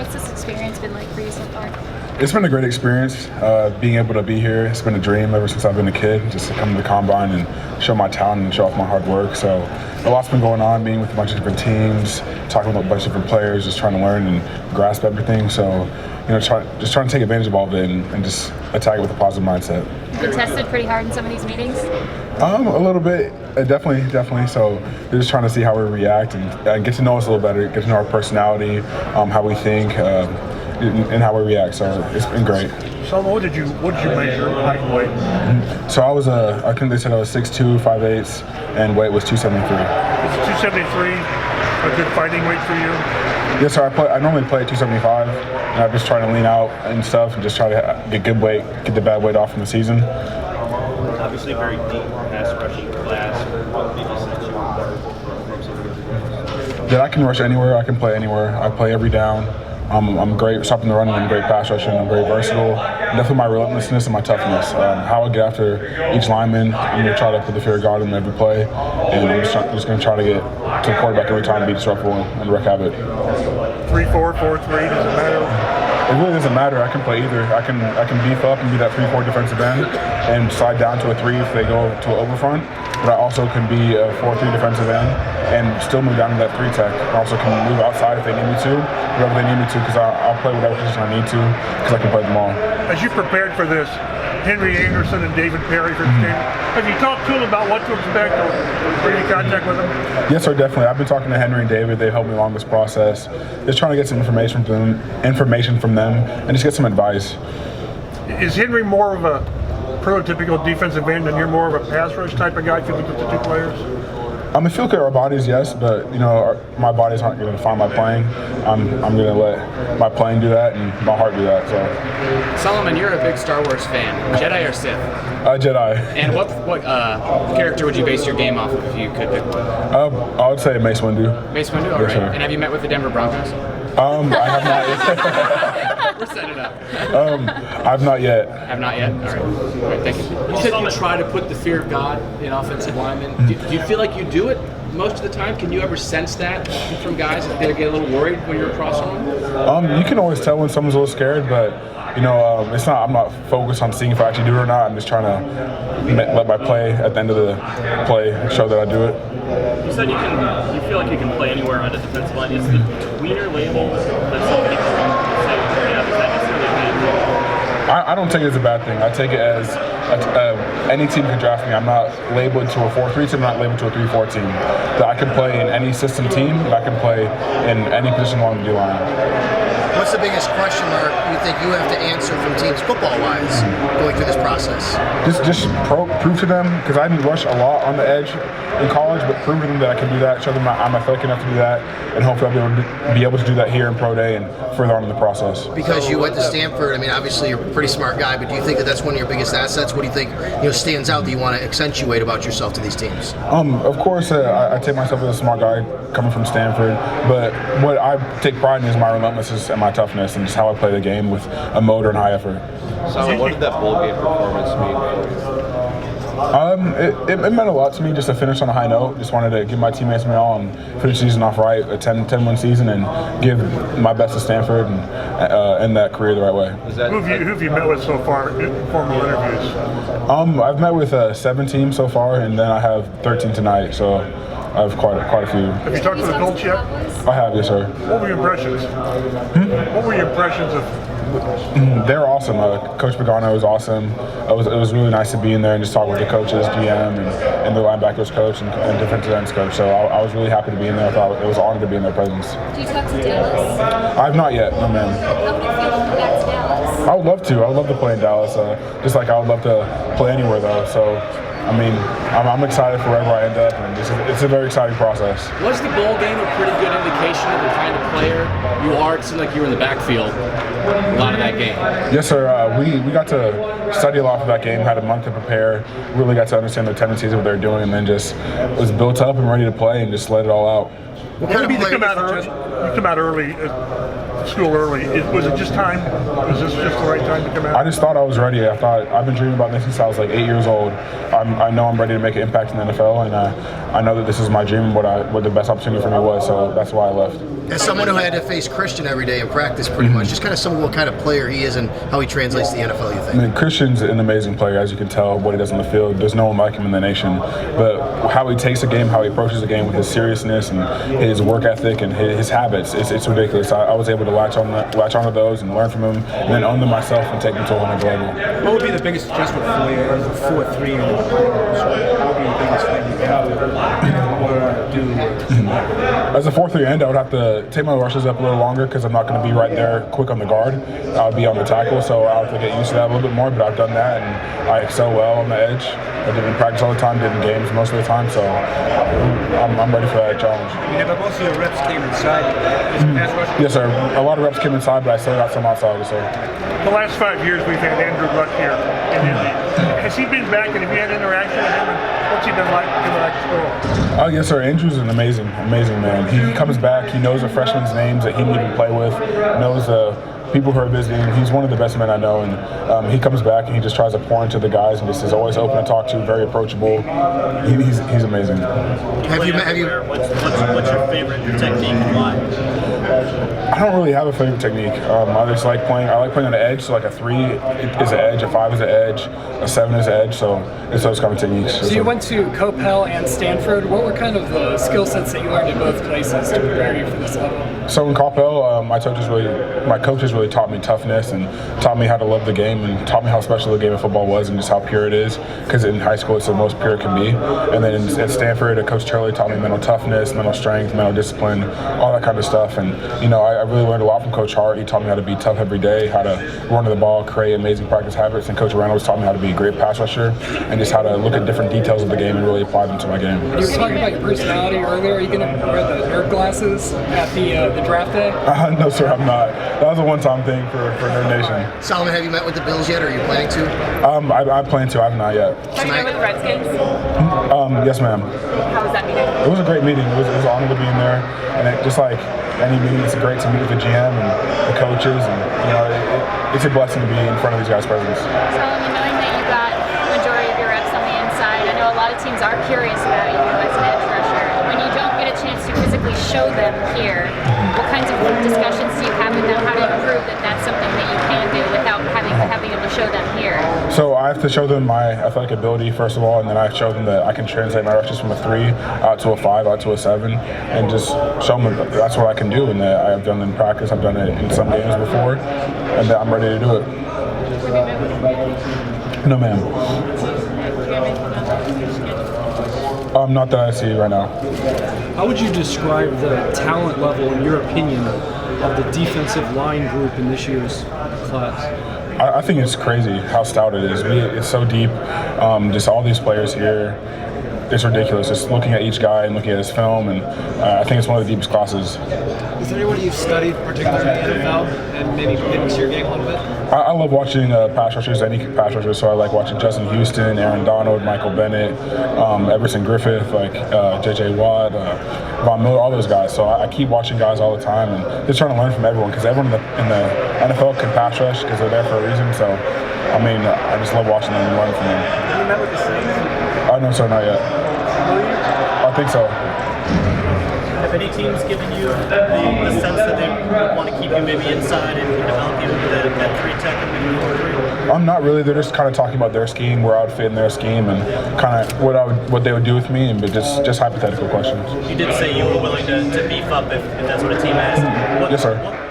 What's this experience been like for you so far? It's been a great experience, being able to be here. It's been a dream ever since I've been a kid, just to come to the Combine and show my talent and show off my hard work. So a lot's been going on, being with a bunch of different teams, talking with a bunch of different players, just trying to learn and grasp everything. So, just trying to take advantage of all of it and just attack it with a positive mindset. You've been tested pretty hard in some of these meetings? A little bit, definitely. So we're just trying to see how we react and get to know us a little better, get to know our personality, how we think, and how we react. So it's been great. So what did you measure height and weight? So I think they said I was 6'2", 5'8", and weight was 273. Is 273 a good fighting weight for you? Yes, sir. I normally play at 275, and I'm just trying to lean out and stuff, and just try to get good weight, get the bad weight off from the season. Obviously, very deep pass rushing class. What maybe sets you apart from some That I can rush anywhere. I can play anywhere. I play every down. I'm great stopping the run, and I'm great pass rushing. I'm very versatile. Definitely my relentlessness and my toughness. How I get after each lineman, I'm going to try to put the fear of God in every play, and I'm just going to try to get to the quarterback every time, be disruptive and wreak havoc. 3-4, 4-3, does it matter? It really doesn't matter. I can play either. I can beef up and be that 3-4 defensive end and slide down to a 3 if they go to an overfront. But I also can be a 4-3 defensive end and still move down to that 3 tech. I also can move outside if they need me to, whatever they need me to, because I'll play whatever position I need to, because I can play them all. As you prepared for this, Henry Anderson and David Perry for the game, have you talked to them about what to expect or are you in contact with them? Yes, sir, definitely. I've been talking to Henry and David. They've helped me along this process. Just trying to get some information from them, and just get some advice. Is Henry more of a prototypical defensive end and you're more of a pass rush type of guy if you look at the two players? I feel like our bodies, yes, but my bodies aren't going to define my playing. I'm going to let my playing do that and my heart do that. So, Solomon, you're a big Star Wars fan. Jedi or Sith? Jedi. And what character would you base your game off of if you could pick one? I would say Mace Windu. Mace Windu, all yes, right. Sir. And have you met with the Denver Broncos? I have not yet. We're setting it up. I've not yet. Have not yet? All right, thank you. You said you try to put the fear of God in offensive linemen. Do you feel like you do it most of the time? Can you ever sense that from guys if they get a little worried when you're across from them? You can always tell when someone's a little scared, but it's not. I'm not focused on seeing if I actually do it or not. I'm just trying to let my play at the end of the play show that I do it. You said you feel like you can play anywhere on the defensive line. Is the tweener label that some people say, yeah, is that necessarily a bad thing? I don't take it as a bad thing. I take it as any team can draft me. I'm not labeled to a 4-3 team. I'm not labeled to a 3-4 team. That I can play in any system team. That I can play in any position along the D-line. What's the biggest question mark you think you have to answer from teams football-wise going through this process? Just prove to them, because I didn't rush a lot on the edge in college, but prove to them that I can do that, show them I'm athletic enough to do that, and hopefully I'll be able to do that here in Pro Day and further on in the process. Because you went to Stanford, I mean, obviously you're a pretty smart guy, but do you think that that's one of your biggest assets? What do you think stands out that you want to accentuate about yourself to these teams? Of course, I take myself as a smart guy coming from Stanford, but what I take pride in is my relentlessness and my toughness and just how I play the game with a motor and high effort. So what did that bowl game performance mean for you? It meant a lot to me just to finish on a high note. Just wanted to give my teammates my all and finish the season off right, a 10-win season, and give my best to Stanford and end that career the right way. Who have you met with so far in formal interviews? I've met with 7 teams so far, and then I have 13 tonight, so I have quite a few. Have you talked to the coach yet? I have, yes, sir. What were your impressions? What were your impressions of? They were awesome. Coach Pagano was awesome. It was really nice to be in there and just talk with the coaches, GM, and the linebackers coach and defensive ends coach. So I was really happy to be in there. I thought it was an honor to be in their presence. Do you talk to Dallas? I have not yet, no ma'am. How would it feel to come back to Dallas? I would love to. I would love to play in Dallas. Just like I would love to play anywhere though. So, I'm excited for wherever I end up, and it's a very exciting process. Was the bowl game a pretty good indication of the kind of player you are? It seemed like you were in the backfield a lot of that game. Yes, sir. We got to study a lot for that game, had a month to prepare, really got to understand their tendencies of what they're doing, and then just was built up and ready to play and just let it all out. What kind of player? You come out early. school early. Was it just time? Was this just the right time to come out? I just thought I was ready. I thought I've been dreaming about this since I was like 8 years old. I know I'm ready to make an impact in the NFL, and I know that this is my dream and what the best opportunity for me was. So that's why I left. As someone who had to face Christian every day in practice, pretty much, just kind of some of what kind of player he is and how he translates to the NFL. You think? I mean, Christian's an amazing player, as you can tell what he does on the field. There's no one like him in the nation. But how he takes a game, how he approaches the game with his seriousness and his work ethic and his habits, it's ridiculous. I was able to latch onto those and learn from him, and then own them myself and take them to another level. What would be the biggest adjustment for you as a 4-3? What would be the biggest thing you have to do? As a 4-3 end, I would have to take my rushes up a little longer because I'm not going to be right there quick on the guard. I'll be on the tackle, so I'll have to get used to that a little bit more, but I've done that, and I excel well on the edge. I did it in practice all the time, did it in games most of the time, so I'm ready for that challenge. Yeah, but most of your reps came inside. Yes, sir. A lot of reps came inside, but I still got some outside, sir. The last 5 years we've had Andrew Luck here in Indy. Has he been back, and have you had interaction with him? And what's he been like coming back to school? Oh, yes, sir. Andrew's an amazing man. He comes back, he knows the freshmen's names that he didn't even play with, knows people who are visiting. He's one of the best men I know, and he comes back and he just tries to pour into the guys and just is always open to talk to, very approachable. He's amazing. Have you? What's your favorite technique and why? I don't really have a favorite technique. I just like playing. I like playing on the edge. So like a 3 is an edge, a 5 is an edge, a 7 is an edge. So it's those kind of techniques. So you went to Coppell and Stanford. What were kind of the skill sets that you learned in both places to prepare you for this level? So in Coppell, my coaches really taught me toughness and taught me how to love the game and taught me how special the game of football was and just how pure it is. Because in high school, it's the most pure it can be. And then at Stanford, Coach Charlie taught me mental toughness, mental strength, mental discipline, all that kind of stuff. And I really learned a lot from Coach Hart. He taught me how to be tough every day, how to run to the ball, create amazing practice habits. And Coach Reynolds taught me how to be a great pass rusher and just how to look at different details of the game and really apply them to my game. You were talking about your personality earlier. Are you going to wear the nerd glasses at the draft day? No, sir, I'm not. That was a one-time thing for Nerd Nation. Solomon, have you met with the Bills yet, or are you planning to? I plan to. I have not yet. Have you met with the Redskins? Yes, ma'am. How was that meeting? It was a great meeting. It was an honor to be in there, and just like any meeting, it's great to meet with the GM and the coaches, and it's a blessing to be in front of these guys' presence. Solomon, knowing that you got the majority of your reps on the inside, I know a lot of teams are curious about you as an edge rusher. When you don't get a chance to physically show them here, what kinds of discussions do you have with them? How do you prove that that's something that you can do without having able to show them here? So I have to show them my athletic ability, first of all, and then I show them that I can translate my rushes from a 3 out to a 5, out to a 7, and just show them that that's what I can do, and that I've done it in practice, I've done it in some games before, and that I'm ready to do it. No, ma'am. Not that I see right now. How would you describe the talent level, in your opinion, of the defensive line group in this year's class? I think it's crazy how stout it is. It's so deep. Just all these players here. It's ridiculous. Just looking at each guy and looking at his film, and I think it's one of the deepest classes. Is there anyone you've studied, particularly in the NFL, and maybe mimics your game a little bit? I love watching pass rushers, any pass rushers. So I like watching Justin Houston, Aaron Donald, Michael Bennett, Everson Griffith, like J.J. Watt, Von Miller, all those guys. So I keep watching guys all the time and just trying to learn from everyone, because everyone in the NFL can pass rush because they're there for a reason. So, I just love watching them and learning from them. Have you met with the Saints? No, sir, not yet. I think so. Have any teams given you the sense that they want to keep you maybe inside and develop you into that 3 tech and maybe 4-3? I'm not really. They're just kind of talking about their scheme, where I would fit in their scheme, and kind of what they would do with me, but just hypothetical questions. You did say you were willing to beef up if that's what a team asked. Yes, sir.